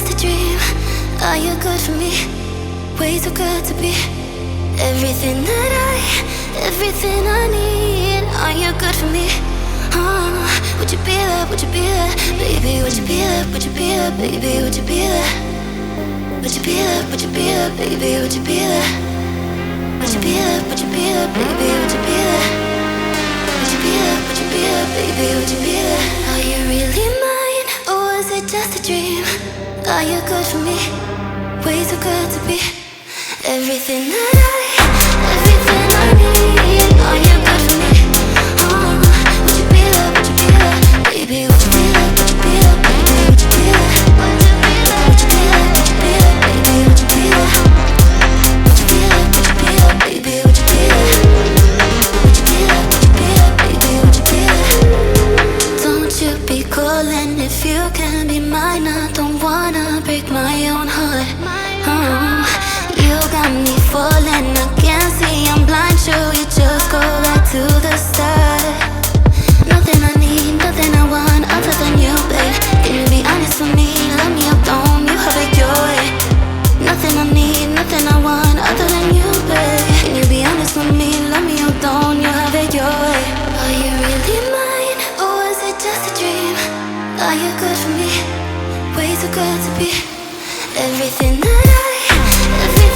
just a dream? Are you good for me? Way too good to be everything I need. Are you good for me? Would you be there? Would you be there? Baby, would you be there? Would you be there? Baby, would you be there? Would you be there? Would you be there? Baby, would you be there? Would you be there? Would you be there? Baby, would you be there? Would you be there? Would you be there? Baby, would you be there? Are you really mine? Or was it just a dream? Are you good for me? Way too good to be everything I need. Are you good for me? Would you be there? Would you be there? Baby, would you be there? Would you be there? Baby, would you be there? Would you be there? Would you be there? Would you be there? Baby, would you be there? Would you be there? Would you be there? Baby, would you be there? Would you be there? Would you be there? Baby, would you be there? Don't you be calling if you can be mine. I don't wanna break my own heart. You got me falling, I can't see, I'm blind. Sure, you just go back to the start. Nothing I need, nothing I want other than you, babe. Can you be honest with me? Love me or don't, you have it your way. Nothing I need, nothing I want other than you, babe. Can you be honest with me? Love me or don't, you have it your way. Are you really mine, or was it just a dream? Are you good for me? Way too good to be everything that I